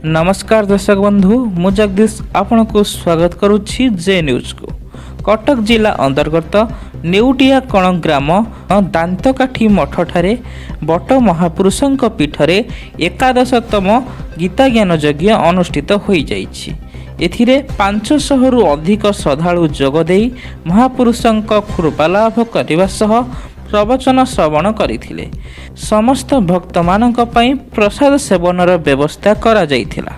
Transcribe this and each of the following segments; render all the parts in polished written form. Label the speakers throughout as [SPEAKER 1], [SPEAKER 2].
[SPEAKER 1] नमस्कार दर्शक बंधु मु जगदीश आपण को स्वागत करुछि जे न्यूज को। कटक जिला अंतर्गत नेउटिया कण ग्राम दांतकाठी मठ ठारे बट महापुरुषंक पीठरे एकादशतम गीता ज्ञान यज्ञ अनुष्ठित होई जाइछि। एथिरे 500 रु अधिक श्रद्धालु जोगदेई महापुरुषंक कृपा लाभ करने सह प्रवचन श्रवण करथिले। समस्त भक्त मानक पई प्रसाद सेवनर व्यवस्था करा जाइथिला।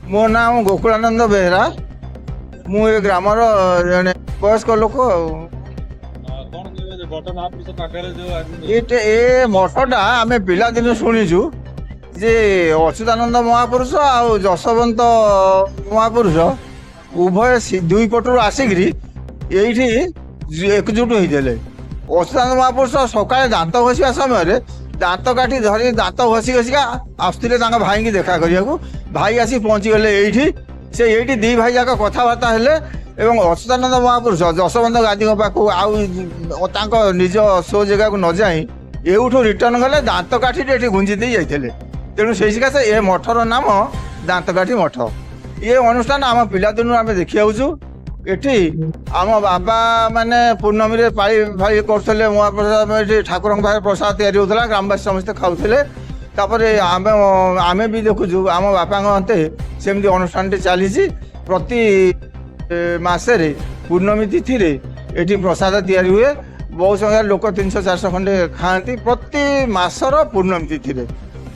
[SPEAKER 2] मो नाम गोकुलानंद बेहरा। मु ए ग्रामर जने वयस्क लोक। ए मठटा आमे पिला दिन शुणीचु जे अच्युतानंद महापुरुष आ जशवंत महापुरुष उभय दुई पटरू आसिकी ये एकजुट होते। अच्युतानंद महापुरुष सकाଳେ दांत घषा समय दांत काठी धरी दांत घसी घसिका आसुले भाई की देखा करने भाई आसी पहुँचीगले ये से ये दी भाई जाक कथबार्ता हेले एवं अच्युतानंद महापुरुष जशवंत गादी पाक आउ निज सो जगह को न जाई एठू रिटर्न गले दांत काठी ये गुंजी दे जाते। तेणु से सकाशे ए मठर नाम दांतकाठी मठ। ये अनुष्ठान आम पिलादिन आम देखी आउचु। एठी आम बाबा माने पूर्णमी रे पाई फाई करथले महाप्रसाद ये ठाकुर पाखे प्रसाद तैयारी होता ग्रामवासी समस्ते खाऊले। तापरे आमे भी देखुचु आम बापा अंते सेमती अनुष्ठान चली प्रति मासे पूर्णमी तिथि रे एठी प्रसाद तैयारी हुए। बहुत संख्या लोक 300-400 खंडे खाती प्रति मासर पूर्णमी तिथि रे।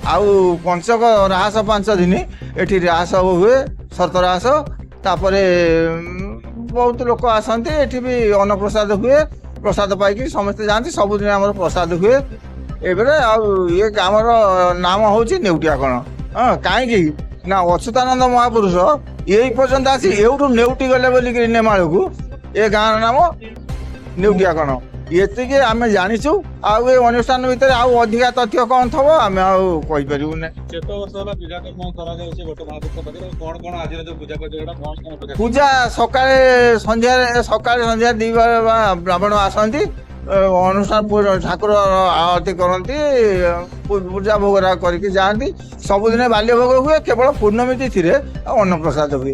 [SPEAKER 2] आउ पंचक राहस 5 दिन एठी राहस हुए शर्त राहस। तापरे बहुत लोक आसती एठी भी अन्न प्रसाद हुए। प्रसाद पाई समस्ते जाती सबुदिन आम प्रसाद हुए। एबरे ये ग्रामर नाम हूँ नेउटिया कण। हाँ कहीं ना अच्युतानंद महापुरुष यही पर्यंत आसी एवठू नेउटी गले बोलिक नेमाल को ये गाँव नाम नेउटिया कण। ये आम जाचु आउ अनुष्ठान भितर आउ अधिका तथ्य कौन थो आम आईपर। पूजा सकाळे संध्या दी ब्राह्मण आसती अनुष्ठान ठाकुर आरती करती पूजा भोगरा करके जाती। सबुदिन बाल्य भोग हुए केवल पूर्णमी तिथि अन्न प्रसाद हुए।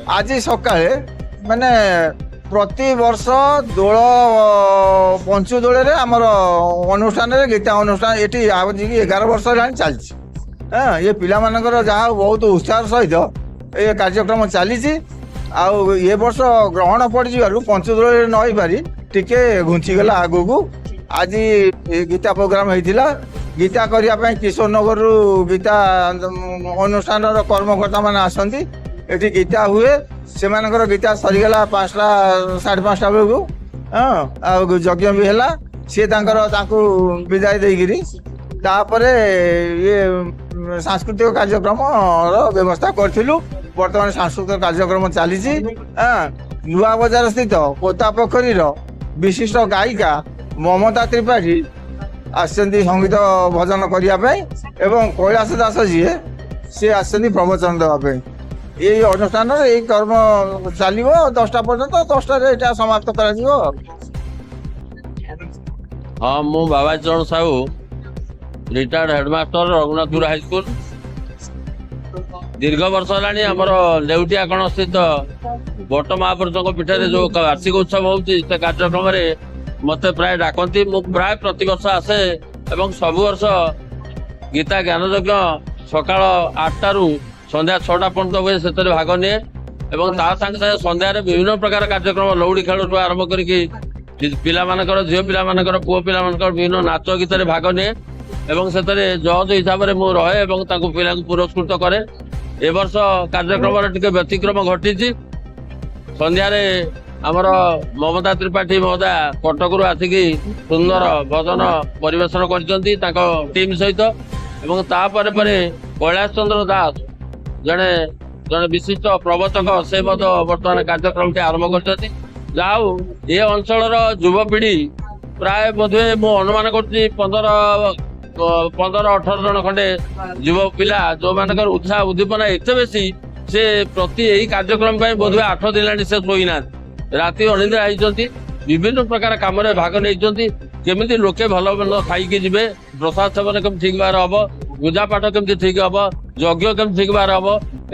[SPEAKER 2] आज सकाळे माने प्रति वर्ष दोल पंचु दोल आमर अनुष्ठान गीता अनुष्ठान ये आज 11 वर्ष चलती। हाँ ये पिला मानकर जहाँ बहुत उत्साह सहित ये कार्यक्रम चली। आउ ये वर्ष ग्रहण पड़ जारू पंचदोल न पारी टिके घुंचीगला आगू को। आज गीता प्रोग्राम होता गीता करने किशोर नगर गीता अनुष्ठान कर्मकर्ता मान आसती एटी गीता हुए। से गीता सरीगला 5टा 5:30 बेलू। हाँ आ यज्ञ भी है सी विदाय देकरी तापर ये सांस्कृतिक कार्यक्रम व्यवस्था करूँ। बर्तमान सांस्कृतिक कार्यक्रम चली। नुआ बजार स्थित पोता पोखरी विशिष्ट गायिका ममता त्रिपाठी आसती संगीत भजन करने एवं कैलाश दास जी सी आसती प्रवचन देवाई। ये अनुष्ठान ये कर्म चलो 10टा पर्यंत 10टा समाप्त कर।
[SPEAKER 3] हाँ मु बाबा चरण Sahu retired headmaster Raghunathpur high school. दीर्घ वर्ष है आमर नेउटिया कण स्थित बट महापुरुषों पीठ में जो वार्षिक उत्सव होती कार्यक्रम मत प्राय डाकती। मु प्राय प्रति वर्ष आसे एवं सब वर्ष गीता ज्ञान यज्ञ सकाळ 8टा रु संध्या 6टा पर्यंत हुए से भाग निए। सागे संध्यार विभिन्न प्रकार कार्यक्रम लौड़ी खेल आरंभ करके पिला मानकर झील पिला मानकर पुओ पिला मानकर विभिन्न नाच गीत भाग निए एवं से जज हिसाब से मुझे रहे और पिला पुरस्कृत करे। ए वर्ष कार्यक्रम टिके व्यतिक्रम घटी। संध्यारे आमर ममता त्रिपाठी महोदया कटकरू आसिकी सुंदर भजन परिवेशन कर टीम सहित। कैलाश चंद्र दास जड़े जड़े विशिष्ट प्रवचक से बर्तमान कार्यक्रम आरंभ कर। जाऊ ये अंचल युवपीढ़ी प्राय बोधे मु अनुमान कर 15-18 जन खंडे युव पिला जो मान उत्साह उद्दीपना एत बेसी से प्रति यही कार्यक्रम बोधे 8 दिन से शोना राति अनिद्रा होती ବିଭିନ୍ନ ପ୍ରକାର କାମରେ ଭାଗ ନେଇଛନ୍ତି। କେମିତି ଲୋକେ ଭଲ ଭଲ ଖାଇକି ଯିବେ, ପ୍ରସାଦ ସେବନ କେମିତି ଠିକ ଭାବରେ ହବ, ପୂଜା ପାଠ କେମିତି ଠିକ ହବ, ଯଜ୍ଞ କେମିତି ଠିକ ଭାବରେ ହବ,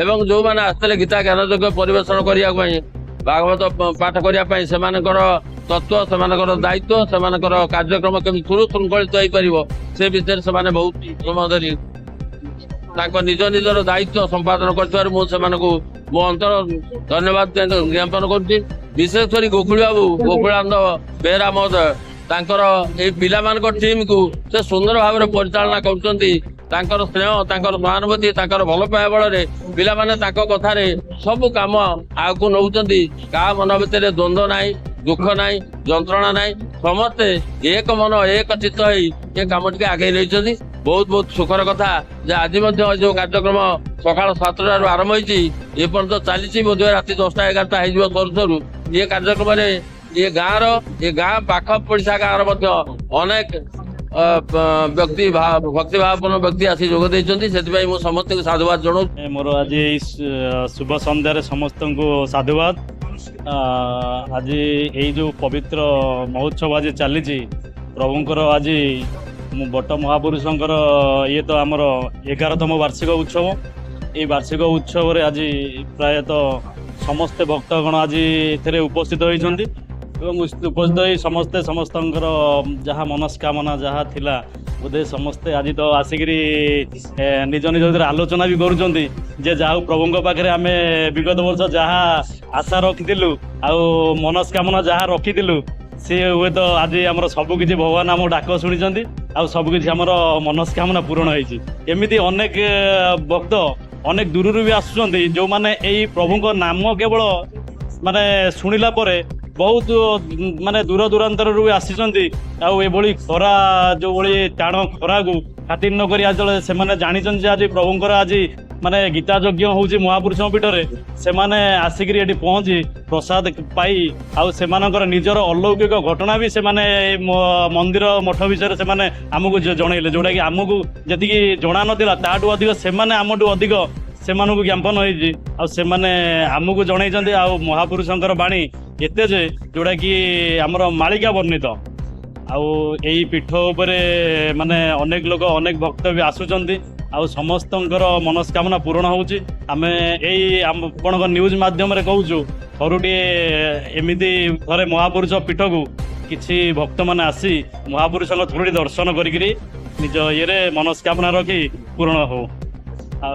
[SPEAKER 3] ଏବଂ ଯୋଉମାନେ ଆସିଥିଲେ ଗୀତା ଜ୍ଞାନ ଯଜ୍ଞ ପରିବେଷଣ କରିବା ପାଇଁ, ଭାଗବତ ପାଠ କରିବା ପାଇଁ, ସେମାନଙ୍କର ତତ୍ତ୍ୱ, ସେମାନଙ୍କର ଦାୟିତ୍ୱ, ସେମାନଙ୍କର କାର୍ଯ୍ୟକ୍ରମ କେମିତି ସୁଶୃଙ୍ଖଳିତ ହେଇପାରିବ, ସେ ବିଷୟରେ ସେମାନେ ବହୁତ ସମୟ ଧରି ତାଙ୍କ ନିଜ ନିଜର ଦାୟିତ୍ୱ ସମ୍ପାଦନ କରିଥିବାରୁ ମୁଁ ସେମାନଙ୍କୁ ମୋ ଅନ୍ତର ଧନ୍ୟବାଦ ଜ୍ଞାପନ କରୁଛି। ବିଶେଷ କରି ଗୋକୁଳି ବାବୁ, ଗୋକୁଳାନନ୍ଦ ବେହେରା ମହୋଦୟ ତାଙ୍କର ଏଇ ପିଲାମାନଙ୍କ ଟିମ୍କୁ ସେ ସୁନ୍ଦର ଭାବରେ ପରିଚାଳନା କରୁଛନ୍ତି। ତାଙ୍କର ସ୍ନେହ, ତାଙ୍କର ସହାନୁଭୂତି, ତାଙ୍କର ଭଲ ପାଇବା ବଳରେ ପିଲାମାନେ ତାଙ୍କ କଥାରେ ସବୁ କାମ ଆଗକୁ ନଉଛନ୍ତି। କାହା ମନ ଭିତରେ ଦ୍ୱନ୍ଦ୍ୱ ନାହିଁ, ଦୁଃଖ ନାହିଁ, ଯନ୍ତ୍ରଣା ନାହିଁ, ସମସ୍ତେ ଏକ ମନ ଏକ ଚିତ୍ତ ହେଇ ଏ କାମଟିକେ ଆଗେଇ ନେଇଛନ୍ତି। ବହୁତ ବହୁତ ସୁଖର କଥା ଯେ ଆଜି ମଧ୍ୟ ଯୋଉ କାର୍ଯ୍ୟକ୍ରମ ସକାଳ 7ଟାରୁ ଆରମ୍ଭ ହେଇଛି ଏପର୍ଯ୍ୟନ୍ତ ଚାଲିଛି, ବୋଧହୁଏ ରାତି 10ଟା 11ଟା ହେଇଯିବ ସରୁ ସରୁ। ଏ କାର୍ଯ୍ୟକ୍ରମରେ ଏ ଗାଁ ପାଖ ପଡିଶା ଗାଁର ମଧ୍ୟ ଅନେକ ବ୍ୟକ୍ତି ଭକ୍ତିଭାବପୂର୍ଣ୍ଣ ବ୍ୟକ୍ତି ଆସି ଯୋଗ ଦେଇଛନ୍ତି। ସେଥିପାଇଁ ମୁଁ ସମସ୍ତଙ୍କୁ ସାଧୁବାଦ ଜଣାଉଛି।
[SPEAKER 4] ମୋର ଆଜି ଏଇ ଶୁଭ ସନ୍ଧ୍ୟାରେ ସମସ୍ତଙ୍କୁ ସାଧୁବାଦ। ଆଜି ଏଇ ଯୋଉ ପବିତ୍ର ମହୋତ୍ସବ ଆଜି ଚାଲିଛି ପ୍ରଭୁଙ୍କର, ଆଜି ମୁଁ ବଟ ମହାପୁରୁଷଙ୍କର ଇଏ ତ ଆମର 11ତମ ବାର୍ଷିକ ଉତ୍ସବ। ଏଇ ବାର୍ଷିକ ଉତ୍ସବରେ ଆଜି ପ୍ରାୟତଃ ସମସ୍ତେ ଭକ୍ତଗଣ ଆଜି ଏଥିରେ ଉପସ୍ଥିତ ହୋଇଛନ୍ତି ଏବଂ ଉପସ୍ଥିତ ହୋଇ ସମସ୍ତଙ୍କର ଯାହା ମନସ୍କାମନା ଯାହା ଥିଲା ବୋଧେ ସମସ୍ତେ ଆଜି ତ ଆସିକିରି ନିଜ ନିଜ ଭିତରେ ଆଲୋଚନା ବି କରୁଛନ୍ତି ଯେ ଯାହା ହଉ ପ୍ରଭୁଙ୍କ ପାଖରେ ଆମେ ବିଗତ ବର୍ଷ ଯାହା ଆଶା ରଖିଥିଲୁ ଆଉ ମନସ୍କାମନା ଯାହା ରଖିଥିଲୁ ସିଏ ହୁଏତ ଆଜି ଆମର ସବୁକିଛି ଭଗବାନ ଆମ ଡାକ ଶୁଣିଛନ୍ତି ଆଉ ସବୁକିଛି ଆମର ମନସ୍କାମନା ପୂରଣ ହେଇଛି। ଏମିତି ଅନେକ ଭକ୍ତ ଅନେକ ଦୂରରୁ ବି ଆସୁଛନ୍ତି ଯେଉଁମାନେ ଏଇ ପ୍ରଭୁଙ୍କ ନାମ କେବଳ ମାନେ ଶୁଣିଲା ପରେ ବହୁତ ମାନେ ଦୂର ଦୂରାନ୍ତରରୁ ବି ଆସିଛନ୍ତି। ଆଉ ଏଭଳି ଖରା ଯୋଉଭଳି ଟାଣ ଖରାକୁ ଖାତିର ନ କରି ଯେତେବେଳେ ସେମାନେ ଜାଣିଛନ୍ତି ଯେ ଆଜି ପ୍ରଭୁଙ୍କର ଆଜି ମାନେ ଗୀତା ଯଜ୍ଞ ହଉଛି ମହାପୁରୁଷଙ୍କ ପୀଠରେ, ସେମାନେ ଆସିକିରି ଏଠି ପହଞ୍ଚି ପ୍ରସାଦ ପାଇ ଆଉ ସେମାନଙ୍କର ନିଜର ଅଲୌକିକ ଘଟଣା ବି ସେମାନେ ମନ୍ଦିର ମଠ ବିଷୟରେ ସେମାନେ ଆମକୁ ଜଣେଇଲେ, ଯୋଉଟାକି ଆମକୁ ଯେତିକି ଜଣା ନଥିଲା ତାଠୁ ଅଧିକ ସେମାନେ ଆମଠୁ ଅଧିକ ସେମାନଙ୍କୁ ଜ୍ଞାପନ ହେଇଛି ଆଉ ସେମାନେ ଆମକୁ ଜଣେଇଛନ୍ତି। ଆଉ ମହାପୁରୁଷଙ୍କର ବାଣୀ ଏତେ ଯେ ଯୋଉଟାକି ଆମର ମାଳିକା ବର୍ଣ୍ଣିତ। ଆଉ ଏଇ ପୀଠ ଉପରେ ମାନେ ଅନେକ ଲୋକ ଅନେକ ଭକ୍ତ ବି ଆସୁଛନ୍ତି ଆଉ ସମସ୍ତଙ୍କର ମନସ୍କାମନା ପୂରଣ ହେଉଛି। ଆମେ ଏଇ ଆପଣଙ୍କ ନ୍ୟୁଜ୍ ମାଧ୍ୟମରେ କହୁଛୁ ଥରୁଟିଏ ଏମିତି ଥରେ ମହାପୁରୁଷ ପୀଠକୁ କିଛି ଭକ୍ତମାନେ ଆସି ମହାପୁରୁଷଙ୍କ ଥରୁଟି ଦର୍ଶନ କରିକିରି ନିଜ ଇଏରେ ମନସ୍କାମନା ରଖି ପୂରଣ ହଉ। ଆଉ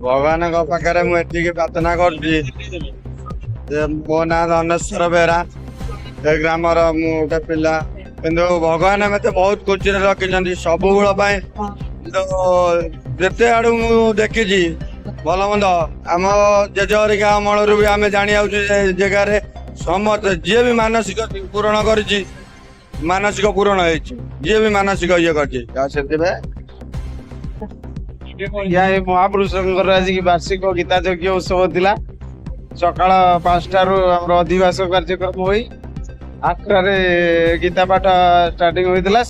[SPEAKER 2] ଭଗବାନଙ୍କ ପାଖରେ ମୁଁ ଏତିକି ପ୍ରାର୍ଥନା କରୁଛି ଯେ ମୋ ନାଁ ଧନେଶ୍ୱର ବେହେରା, ଏ ଗ୍ରାମର ମୁଁ ଗୋଟେ ପିଲା, କିନ୍ତୁ ଭଗବାନ ମତେ ବହୁତ ଖୁସିରେ ରଖିଛନ୍ତି ସବୁବେଳ ପାଇଁ। ଯେତେ ଆଡୁ ମୁଁ ଦେଖିଛି ଭଲ ମନ୍ଦ ଆମ ଜେଜ ହରିକା ଅମଳରୁ ବି ଆମେ ଜାଣି ଯାଉଛୁ ଯେ ଜାଗାରେ ସମସ୍ତେ ଯିଏ ବି ମାନସିକ ପୂରଣ କରିଛି ମାନସିକ ପୂରଣ ହେଇଛି, ଯିଏ ବି ମାନସିକ ଇଏ କରିଛି। ସେଥିପାଇଁ
[SPEAKER 5] ଏଇ ମହାପୁରୁଷଙ୍କର ଆଜି ବାର୍ଷିକ ଗୀତା ଯଜ୍ଞ ଉତ୍ସବ ଥିଲା। ସକାଳ 5ଟାରୁ ଆମର ଅଧିବାସ କାର୍ଯ୍ୟକ୍ରମ ହୋଇ 8ଟାରେ ଗୀତା ପାଠ ଷ୍ଟାର୍ଟିଂ ହୋଇଥିଲା।